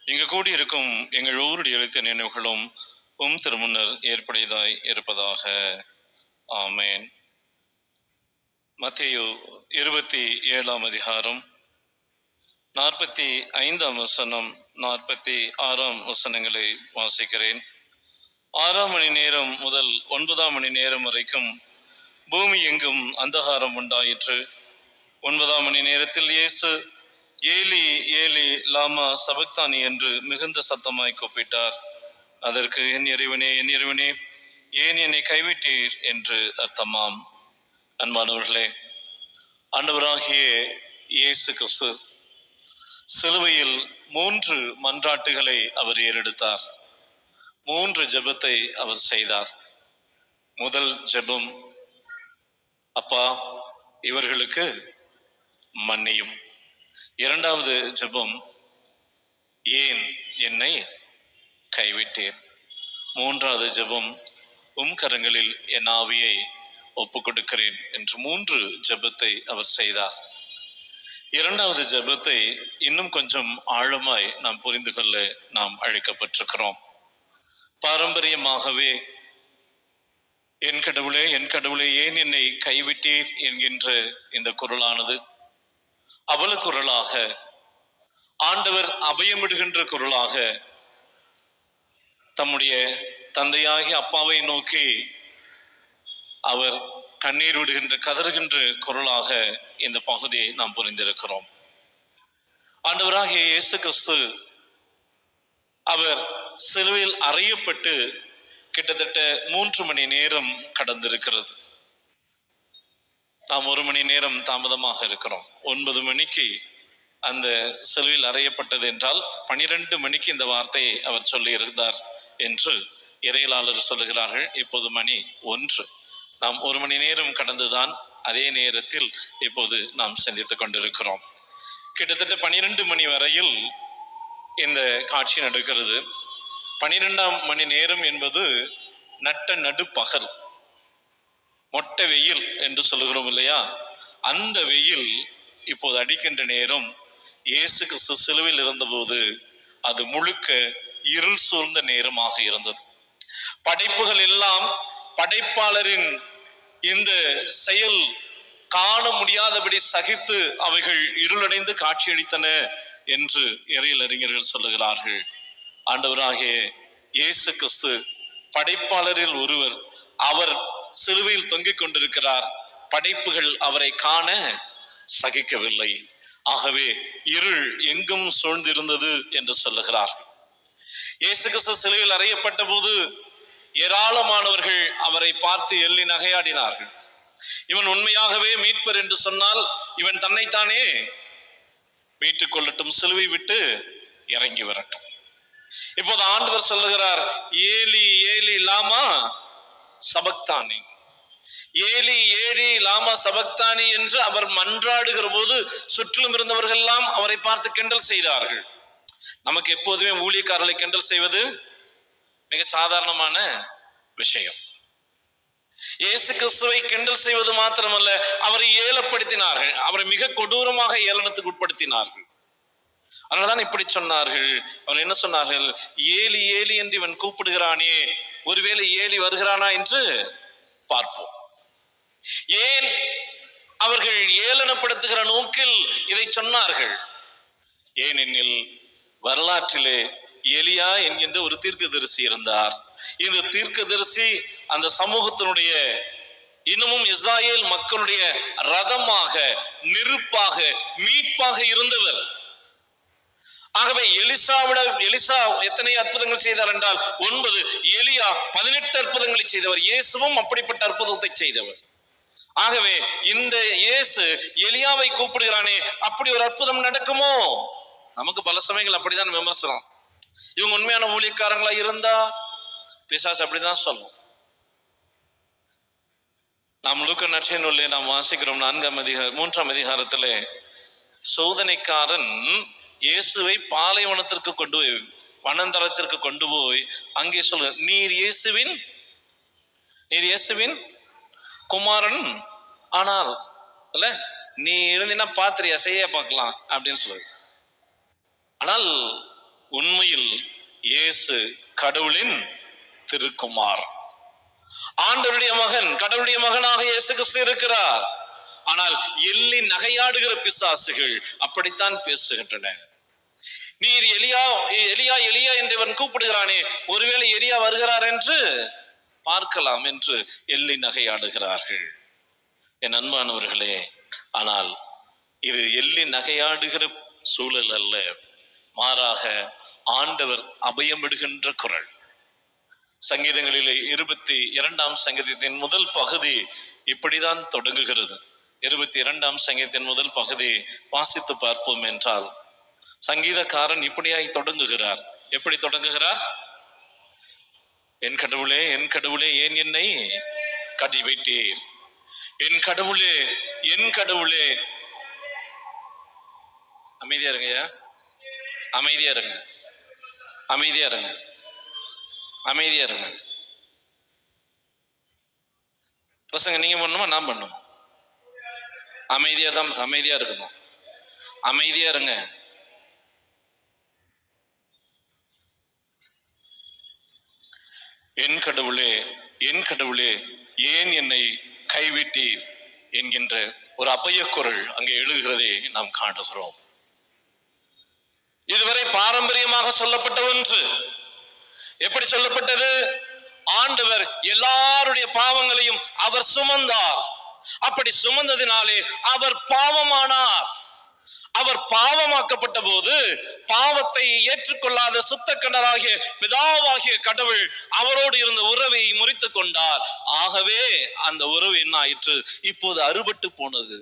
இங்கு கூடியிருக்கும் எங்கள் ஒவ்வொருடைய எழுத்த நினைவுகளும் திருமுன்னர் ஏற்புடையதாய் இருப்பதாக. ஆமேன். மத்தேயு 27 அதிகாரம் 45 வசனம் 46 வசனங்களை வாசிக்கிறேன். 6 மணி நேரம் முதல் 9 மணி நேரம் வரைக்கும் பூமி எங்கும் அந்தகாரம் உண்டாயிற்று. 9 மணி நேரத்தில் இயேசு ஏலி ஏலி லாமா சபக்தானி என்று மிகுந்த சத்தமாய் கூப்பிட்டார். அதற்கு என் இறைவனே என் இறைவனே ஏன் என்னை கைவிட்டீர் என்று அர்த்தமாம். அன்பானவர்களே, ஆண்டவராகிய இயேசு கிறிஸ்து சிலுவையில் 3 மன்றாட்டுகளை அவர் ஏறெடுத்தார். 3 ஜெபத்தை அவர் செய்தார். முதல் ஜெபம், அப்பா இவர்களுக்கு மன்னியும். இரண்டாவது ஜெபம், ஏன் என்னை கைவிட்டேன். மூன்றாவது ஜெபம், கரங்களில் என் ஆவியை ஒப்புக் கொடுக்கிறேன் என்று 3 ஜெபத்தை அவர் செய்தார். இரண்டாவது ஜெபத்தை இன்னும் கொஞ்சம் ஆழமாய் நாம் புரிந்து கொள்ள நாம் அழைக்கப்பட்டிருக்கிறோம். பாரம்பரியமாகவே என் கடவுளே என் கடவுளே ஏன் என்னை கைவிட்டீர் என்கின்ற இந்த குரலானது அவல குரலாக, ஆண்டவர் அபயமிடுகின்ற குரலாக, தம்முடைய தந்தையாகி அப்பாவை நோக்கி அவர் கண்ணீர் விடுகின்ற கதறுகின்ற குரலாக இந்த பகுதியை நாம் புரிந்திருக்கிறோம். ஆண்டவராகிய இயேசு கிறிஸ்து அவர் சிலுவையில் அறையப்பட்டு கிட்டத்தட்ட 3 மணி நேரம் கடந்திருக்கிறது. நாம் 1 மணி நேரம் தாமதமாக இருக்கிறோம். 9 மணிக்கு அந்த சிலுவையில் அறையப்பட்டது என்றால் 12 மணிக்கு இந்த வார்த்தையை அவர் சொல்லி இருந்தார் என்று இறையியலாளர் சொல்லுகிறார்கள். இப்போது மணி 1. நாம் 1 மணி நேரம் கடந்துதான் அதே நேரத்தில் இப்போது நாம் சிந்தித்துக் கொண்டிருக்கிறோம். கிட்டத்தட்ட 12 மணி வரையில் இந்த காட்சி நடக்கிறது. 12ஆம் மணி நேரம் என்பது நட்ட நடுப்பகல், மொட்டை வெயில் என்று சொல்லுகிறோம் இல்லையா? அந்த வெயில் இப்போது அடிக்கின்ற நேரம். இயேசு கிறிஸ்து சிலுவையில் இருந்தபோது அது முழுக்க இருள் சூழ்ந்த நேரமாக இருந்தது. படைப்புகள் எல்லாம் படைப்பாளரின் இந்த செயல் காண முடியாதபடி சகித்து அவைகள் இருளடைந்து காட்சியளித்தன என்று இறையியல் அறிஞர்கள் சொல்லுகிறார்கள். ஆண்டவராகிய இயேசு கிறிஸ்து படைப்பாளரில் ஒருவர். அவர் சிலுவையில் தொங்கிக் கொண்டிருக்கிறார். படைப்புகள் அவரை காண சகிக்கவில்லை. ஆகவே இருள் எங்கும் சூழ்ந்திருந்தது என்று சொல்லுகிறார். இயேசு கிறிஸ்து சிலுவையில் அறையப்பட்ட போது ஏராளமானவர்கள் அவரை பார்த்து எள்ளி நகையாடினார்கள். இவன் உண்மையாகவே மீட்பர் என்று சொன்னால் இவன் தன்னைத்தானே மீட்டுக் கொள்ளட்டும், சிலுவை விட்டு இறங்கி வரட்டும். இப்போது ஆண்டவர் சொல்லுகிறார், ஏலி ஏலி லாமா சபக்தானி, ஏலி ஏலி லாமா சபக்தானி என்று அவர் மன்றாடுகிற போது சுற்றிலும் இருந்தவர்கள் எல்லாம் அவரை பார்த்து கிண்டல் செய்தார்கள். நமக்கு எப்போதுமே ஊழியக்காரர்களை கிண்டல் செய்வது மிக சாதாரணமான விஷயம். இயேசு கிறிஸ்துவை கிண்டல் செய்வது மாத்திரமல்ல, அவரை ஏலப்படுத்தினார்கள். அவரை மிக கொடூரமாக ஏளனத்துக்கு உட்படுத்தினார்கள். அதனால்தான் இப்படி சொன்னார்கள். அவர் என்ன சொன்னார்கள்? ஏலி ஏலி என்று இவன் கூப்பிடுகிறானே, ஒருவேளை ஏலி வருகிறானா என்று பார்ப்போம். ஏன் அவர்கள் ஏளனப்படுத்துகிற நோக்கில் இதை சொன்னார்கள்? ஏனெனில் வரலாற்றிலே எலியா என்கின்ற ஒரு தீர்க்கதரிசி இருந்தார். இந்த தீர்க்கதரிசி அந்த சமூகத்தினுடைய, இன்னமும் இஸ்ராயேல் மக்களுடைய ரதமாக, நெருப்பாக, மீட்பாக இருந்தவர். ஆகவே எலிசா எத்தனை அற்புதங்கள் செய்தார் என்றால் 9. எலியா 18 அற்புதங்களை செய்தவர். இயேசுவும் அப்படிப்பட்ட அற்புதத்தை செய்தவர். ஆகவே இந்த இயேசு எலியாவை கூப்பிடுகிறானே, அப்படி ஒரு அற்புதம் நடக்குமோ? நமக்கு பல சமயங்கள் அப்படிதான் விமர்சனம். இவங்க உண்மையான ஊழியக்காரங்களா இருந்தா பிசாசு அப்படிதான் சொல்லும். நாம் லூக்கா நற்செய்தி நூலிலே நாம் வாசிக்கிறோம் 3ஆம் அதிகாரத்திலே சோதனைக்காரன் இயேசுவை பாலைவனத்திற்கு கொண்டு போய், வனந்தரத்திற்கு கொண்டு போய் அங்கே சொல்ல, நீர் இயேசுவின் குமாரன் ஆனால் இல்ல, நீ இருந்தீன்னா பாத்திரியா செய்ய பார்க்கலாம் அப்படின்னு சொல்லு. ஆனால் உண்மையில் இயேசு கடவுளின் திருக்குமார், ஆண்டவருடைய மகன், கடவுளுடைய மகனாக இயேசு கிறிஸ்து இருக்கிறார். ஆனால் எள்ளி நகையாடுகிற பிசாசுகள் அப்படித்தான் பேசுகின்றன. நீர் எலியா எலியா எலியா என்று இவன் கூப்பிடுகிறானே, ஒருவேளை எலியா வருகிறார் என்று பார்க்கலாம் என்று எள்ளி நகையாடுகிறார்கள். என் அன்பானவர்களே, ஆனால் இது எள்ளி நகையாடுகிற சூழல் அல்ல, மாறாக ஆண்டவர் அபயமிடுகின்ற குரல். சங்கீதங்களிலே 22ஆம் சங்கீதத்தின் முதல் பகுதி இப்படிதான் தொடங்குகிறது. 22ஆம் சங்கீதத்தின் முதல் பகுதி வாசித்து பார்ப்போம் என்றால், சங்கீதக்காரன் இப்படியாய் தொடங்குகிறார். எப்படி தொடங்குகிறார்? என் கடவுளே, என் கடவுளே, ஏன் என்னை கட்டி வைத்தீர்? என் கடவுளே, என் கடவுளே. அமைதியா இருங்க, அமைதியா இருங்க, அமைதியா இருங்க, அமைதியா இருங்க. பிரசங்க நீங்க பண்ணணுமா நான் பண்ணணும்? அமைதியா தான், அமைதியா இருக்கணும், அமைதியா இருங்க. என் கடவுளே, என் கடவுளே, ஏன் என்னை கைவிட்டீர் என்கின்ற ஒரு அபயக்குரல் அங்கே எழுகிறதை நாம் காணுகிறோம். இதுவரை பாரம்பரியமாக சொல்லப்பட்ட ஒன்று. எப்படி சொல்லப்பட்டது? ஆண்டவர் எல்லாருடைய பாவங்களையும் அவர் சுமந்தார். அப்படி சுமந்ததினாலே அவர் பாவமானார். அவர் பாவமாக்கப்பட்ட போது பாவத்தை ஏற்றுக்கொள்ளாத சுத்த கண்டராகிய பிதாவாகிய கடவுள் அவரோடு இருந்த உறவை முறித்து கொண்டார். ஆகவே அந்த உறவு என்ன ஆயிற்று? இப்போது அறுபட்டு போனது.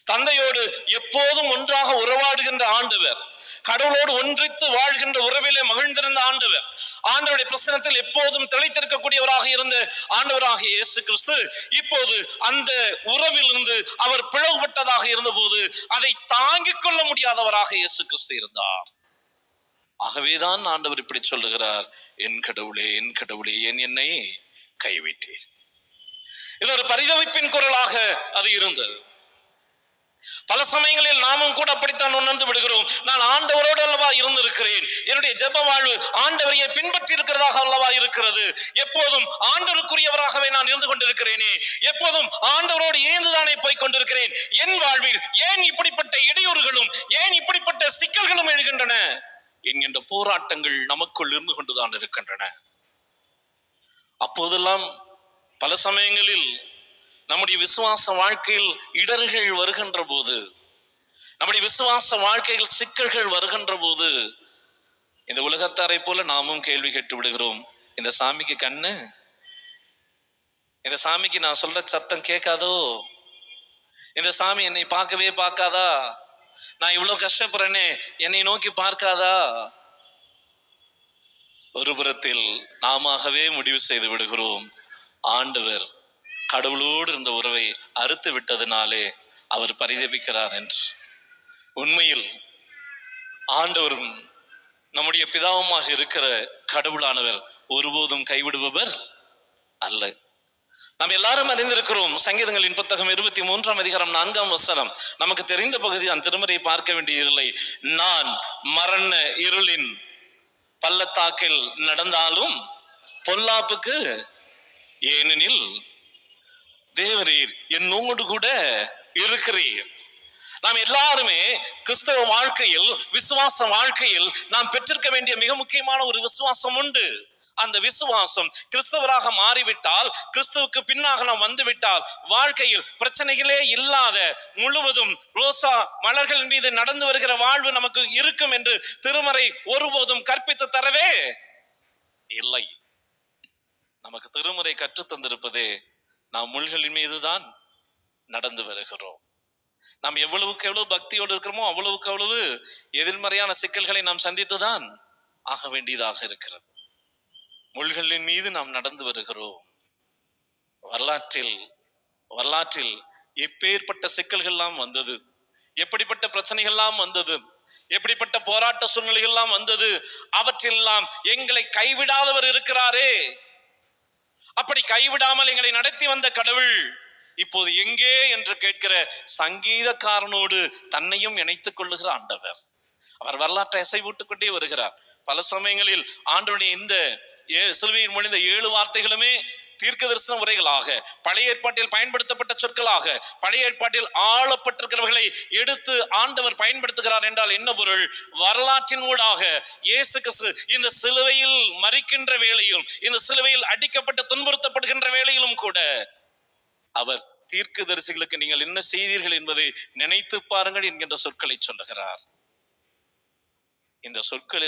தந்தையோடு எப்போதும் ஒன்றாக உறவாடுகின்ற ஆண்டவர், கடவுளோடு ஒன்றித்து வாழ்கின்ற உறவிலே மகிழ்ந்திருந்த ஆண்டவர், ஆண்டவருடைய பிரசனத்தில் எப்போதும் திளைத்திருக்கக்கூடியவராக இருந்த ஆண்டவராகிய இயேசு கிறிஸ்து இப்போது அந்த உறவில் இருந்து அவர் பிளவுபட்டதாக இருந்த போது அதை தாங்கிக் கொள்ள முடியாதவராக இயேசு கிறிஸ்து இருந்தார். ஆகவேதான் ஆண்டவர் இப்படி சொல்லுகிறார், என் கடவுளே, என் கடவுளே, ஏன் என்னை கைவிட்டீர். இது ஒரு பரிதவிப்பின் குரலாக அது இருந்தது. பல சமயங்களில் நாமும் கூட அப்படித்தான் உணர்ந்து விடுகிறோம். நான் ஆண்டவரோடு அல்லவா இருந்திருக்கிறேன், என்னுடைய ஜெப வாழ்வு ஆண்டவரையே பின்பற்றி இருக்கிறதாக அல்லவா இருக்கிறது, எப்போதும் ஆண்டவருக்குரியவராகவே நான் இருந்து கொண்டிருக்கிறேனே, எப்போதும் ஆண்டவரோடு ஏந்துதானே போய் கொண்டிருக்கிறேன், என் வாழ்வில் ஏன் இப்படிப்பட்ட இடையூறுகளும் ஏன் இப்படிப்பட்ட சிக்கல்களும் எழுகின்றன என்கின்ற போராட்டங்கள் நமக்குள் இருந்து கொண்டுதான் இருக்கின்றன. அப்போதெல்லாம் பல சமயங்களில் நம்முடைய விசுவாச வாழ்க்கையில் இடர்கள் வருகின்ற போது, நம்முடைய விசுவாச வாழ்க்கையில் சிக்கல்கள் வருகின்ற போது, இந்த உலகத்தாரை போல நாமும் கேள்வி கேட்டு விடுகிறோம். இந்த சாமிக்கு கண்ணு, இந்த சாமிக்கு நான் சொல்ற சத்தம் கேட்காதோ, இந்த சாமி என்னை பார்க்கவே பார்க்காதா, நான் இவ்வளவு கஷ்டப்படுறேனே என்னை நோக்கி பார்க்காதா? ஒரு புறத்தில் நாமவே முடிவு செய்து விடுகிறோம், ஆண்டவர் கடவுளோடு இருந்த உறவை அறுத்து விட்டதினாலே அவர் பரிதபிக்கிறார் என்று. உண்மையில் ஆண்டவரும் நம்முடைய பிதாவுமாக இருக்கிற கடவுளானவர் ஒருபோதும் கைவிடுபவர் அல்ல. நாம் எல்லாரும் அறிந்திருக்கிறோம். சங்கீதங்களின் புத்தகம் 23ஆம் அதிகாரம் 4ஆம் வசனம் நமக்கு தெரிந்த பகுதி. அந்த திருமறை பார்க்க வேண்டியதில்லை. நான் மரண இருளின் பள்ளத்தாக்கில் நடந்தாலும் பொல்லாப்புக்கு, ஏனெனில் தேவரீர் என்னோடு கூட இருக்கிறீர். நாம் எல்லாருமே கிறிஸ்தவ வாழ்க்கையில், விசுவாச வாழ்க்கையில் நாம் பெற்றிருக்க வேண்டிய மிக முக்கியமான ஒரு விசுவாசம் உண்டு. அந்த விசுவாசம் கிறிஸ்தவராக மாறிவிட்டால், கிறிஸ்துவுக்கு பின்னாக நாம் வந்துவிட்டால், வாழ்க்கையில் பிரச்சனைகளே இல்லாத முழுவதும் ரோசா மலர்கள் மீது நடந்து வருகிற வாழ்வு நமக்கு இருக்கும் என்று திருமறை ஒருபோதும் கற்பித்து தரவே இல்லை. நமக்கு திருமறை கற்றுத் தந்திருப்பதே நாம் முள்களின் மீதுதான் நடந்து வருகிறோம். நாம் எவ்வளவுக்கு எவ்வளவு பக்தியோடு இருக்கிறோமோ அவ்வளவுக்கு அவ்வளவு எதிர்மறையான சிக்கல்களை நாம் சந்தித்துதான் ஆக வேண்டியதாக இருக்கிறது. முள்களின் மீது நாம் நடந்து வருகிறோம். வரலாற்றில் எப்பேற்பட்ட சிக்கல்கள் எல்லாம் வந்தது, எப்படிப்பட்ட பிரச்சனைகள் எல்லாம் வந்தது, எப்படிப்பட்ட போராட்ட சூழ்நிலைகள் எல்லாம் வந்தது. அவற்றெல்லாம் எங்களை கைவிடாதவர் இருக்கிறாரே. அப்படி கைவிடாமல் எங்களை நடத்தி வந்த கடவுள் இப்போது எங்கே என்று கேட்கிற சங்கீதக்காரனோடு தன்னையும் இணைத்துக் கொள்ளுகிற ஆண்டவர். அவர் வரலாற்றை இசைவூட்டுக் கொண்டே வருகிறார். பல சமயங்களில் ஆண்டவருடைய இந்த சிலுவையில் மொழிந்த 7 வார்த்தைகளுமே தீர்க்க தரிசன உரைகளாக, பழைய ஏற்பாட்டில் பயன்படுத்தப்பட்ட சொற்களாக, பழைய ஏற்பாட்டில் ஆளப்பட்டிருக்கிறவர்களை எடுத்து ஆண்டவர் பயன்படுத்துகிறார் என்றால் என்ன பொருள்? வரலாற்றின் ஊடாக இயேசு கிறிஸ்து இந்த சிலுவையில் மரிக்கின்ற வேளையிலும், இந்த சிலுவையில் அடிக்கப்பட்டு துன்புறுத்தப்படுகின்ற வேளையிலும் கூட அவர் தீர்க்கதரிசிகளுக்கு நீங்கள் என்ன செய்தீர்கள் என்பதை நினைத்து பாருங்கள் என்கின்ற சொற்களை சொல்லுகிறார். இந்த சொற்கள்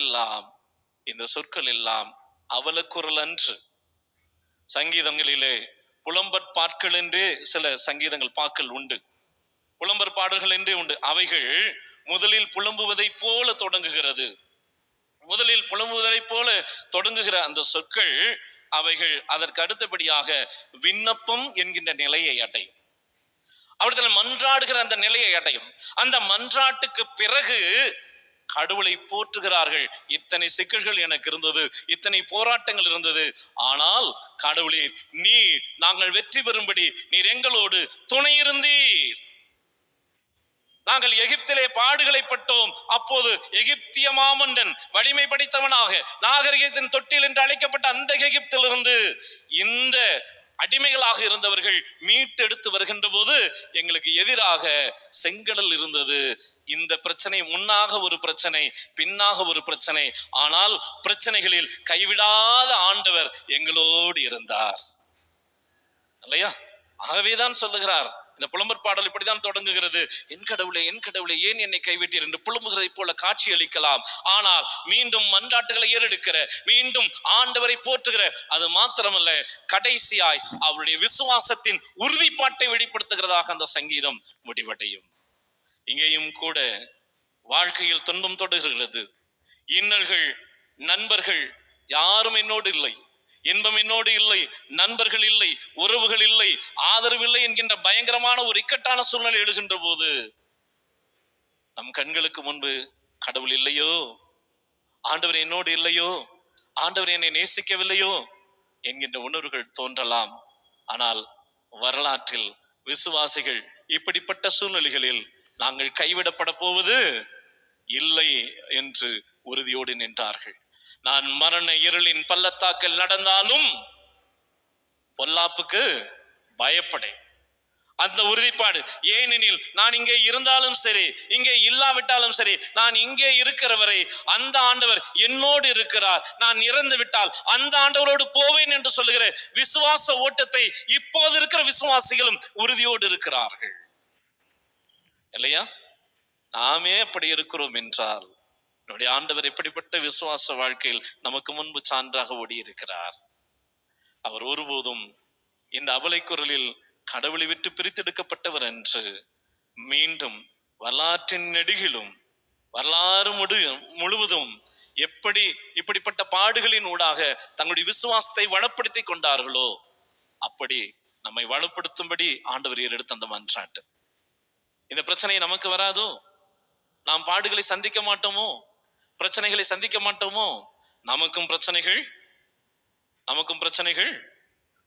எல்லாம் அவலக்குரல் அன்று. சங்கீதங்களிலே புலம்பற் பாட்கள் என்றே சில சங்கீதங்கள் பாக்கள் உண்டு, புலம்பற் பாடல்கள் என்றே உண்டு. அவைகள் முதலில் புலம்புவதை போல தொடங்குகிறது. முதலில் புலம்புவதை போல தொடங்குகிற அந்த சொற்கள் அவைகள் அதற்கு அடுத்தபடியாக விண்ணப்பம் என்கின்ற நிலையை அடையும். அவர்கள் மன்றாடுகிற அந்த நிலையை அடையும். அந்த மன்றாட்டுக்கு பிறகு கடவுளை போற்றுகிறார்கள். இத்தனை சிக்கல்கள் எனக்கு இருந்தது, இத்தனை போராட்டங்கள் இருந்தது, ஆனால் கடவுளே நீர் நாங்கள் வெற்றி பெறும்படி நீர் எங்களோடு துணை இருந்தீர். நாங்கள் எகிப்திலே பாடுகளை பட்டோம். அப்போது எகிப்திய மாமன்னன் வலிமை படைத்தவனாக நாகரிகத்தின் தொட்டில் என்று அழைக்கப்பட்ட அந்த எகிப்திலிருந்து இந்த அடிமைகளாக இருந்தவர்கள் மீட்டெடுத்து வருகின்ற போது எங்களுக்கு எதிராக செங்கடல் இருந்தது. இந்த பிரச்சனை முன்னாக ஒரு பிரச்சனை, பின்னாக ஒரு பிரச்சனை, ஆனால் பிரச்சனைகளில் கைவிடாத ஆண்டவர் எங்களோடு இருந்தார் இல்லையா? ஆகவேதான் சொல்லுகிறார், இந்த புலம்பற் பாடல் இப்படிதான் தொடங்குகிறது. என் கடவுளே ஏன் என்னை கைவிட்டீர் என்று புலம்புகிறதை போல காட்சி அளிக்கலாம். ஆனால் மீண்டும் மன்றாட்டுகளை ஏறெடுக்கிற, மீண்டும் ஆண்டவரை போற்றுகிற, அது மாத்திரமல்ல, கடைசியாய் அவருடைய விசுவாசத்தின் உறுதிப்பாட்டை வெளிப்படுத்துகிறதாக அந்த சங்கீதம் முடிவடையும். இங்கேயும் கூட வாழ்க்கையில் துன்பம் தொடர்கிறது. இன்னல்கள், நண்பர்கள் யாரும் என்னோடு இல்லை, இன்பம் என்னோடு இல்லை, நண்பர்கள் இல்லை, உறவுகள் இல்லை, ஆதரவு இல்லை என்கின்ற பயங்கரமான ஒரு இக்கட்டான சூழ்நிலை எழுகின்ற போது நம் கண்களுக்கு முன்பு கடவுள் இல்லையோ, ஆண்டவர் என்னோடு இல்லையோ, ஆண்டவர் என்னை நேசிக்கவில்லையோ என்கின்ற உணர்வுகள் தோன்றலாம். ஆனால் வரலாற்றில் விசுவாசிகள் இப்படிப்பட்ட சூழ்நிலைகளில் நாங்கள் கைவிடப்பட போவது இல்லை என்று உறுதியோடு நின்றார்கள். நான் மரண இருளின் பள்ளத்தாக்கில் நடந்தாலும் பொல்லாப்புக்கு பயப்படேன். அந்த உறுதிப்பாடு. ஏனெனில் நான் இங்கே இருந்தாலும் சரி, இங்கே இல்லாவிட்டாலும் சரி, நான் இங்கே இருக்கிறவரை அந்த ஆண்டவர் என்னோடு இருக்கிறார். நான் இறந்து விட்டால் அந்த ஆண்டவரோடு போவேன் என்று சொல்லுகிற விசுவாச ஓட்டத்தை இப்போது இருக்கிற விசுவாசிகளும் உறுதியோடு இருக்கிறார்கள் இல்லையா? நாமே அப்படி இருக்கிறோம் என்றால் நம்முடைய ஆண்டவர் எப்படிப்பட்ட விசுவாச வாழ்க்கையில் நமக்கு முன்பு சான்றாக ஓடி இருக்கிறார். அவர் ஒருபோதும் இந்த அவலைக்குரலில் கடவுளை விட்டு பிரித்தெடுக்கப்பட்டவர் என்று மீண்டும் வரலாற்றின் நெடுகிலும் வரலாறு முழுவதும் எப்படி இப்படிப்பட்ட பாடுகளின் ஊடாக தங்களுடைய விசுவாசத்தை வளப்படுத்தி கொண்டார்களோ அப்படி நம்மை வளப்படுத்தும்படி ஆண்டவர் ஏறெடுத்த அந்த மன்றாட்டு. இந்த பிரச்சனை நமக்கு வராதோ? நாம் பாடுகளை சந்திக்க மாட்டோமோ? பிரச்சனைகளை சந்திக்க மாட்டோமோ? நமக்கும் பிரச்சனைகள்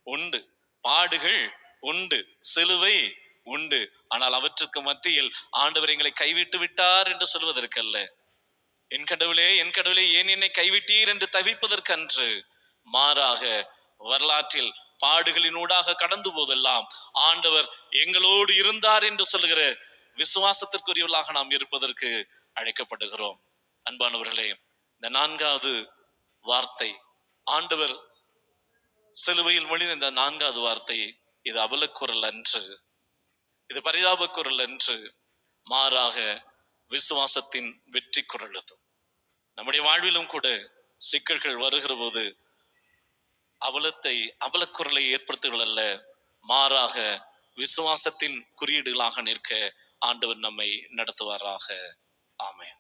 உண்டு, பாடுகள் உண்டு, சிலுவை உண்டு. ஆனால் அவற்றுக்கு மத்தியில் ஆண்டவர் எங்களை கைவிட்டு விட்டார் என்று சொல்வதற்கல்ல, என் கடவுளே ஏன் என்னை கைவிட்டீர் என்று தவிப்பதற்கன்று, மாறாக வரலாற்றில் பாடுகளினூடாக கடந்து போதெல்லாம் ஆண்டவர் எங்களோடு இருந்தார் என்று சொல்லுகிற விசுவாசத்திற்குரியவர்களாக நாம் இருப்பதற்கு அழைக்கப்படுகிறோம். அன்பானவர்களே, இந்த 4வது வார்த்தை, ஆண்டவர் சிலுவையில் மொழிந்த இந்த 4வது வார்த்தை, இது அவலக்குரல் அன்று, இது பரிதாப குரல் அன்று, மாறாக விசுவாசத்தின் வெற்றி குரல். அது நம்முடைய வாழ்விலும் கூட சிக்கல்கள் வருகிற போது அவலக்குரலை ஏற்படுத்துகள் அல்ல, மாறாக விசுவாசத்தின் குறியீடுகளாக நிற்க ஆண்டவர் நம்மை நடத்துவாராக. ஆமென்.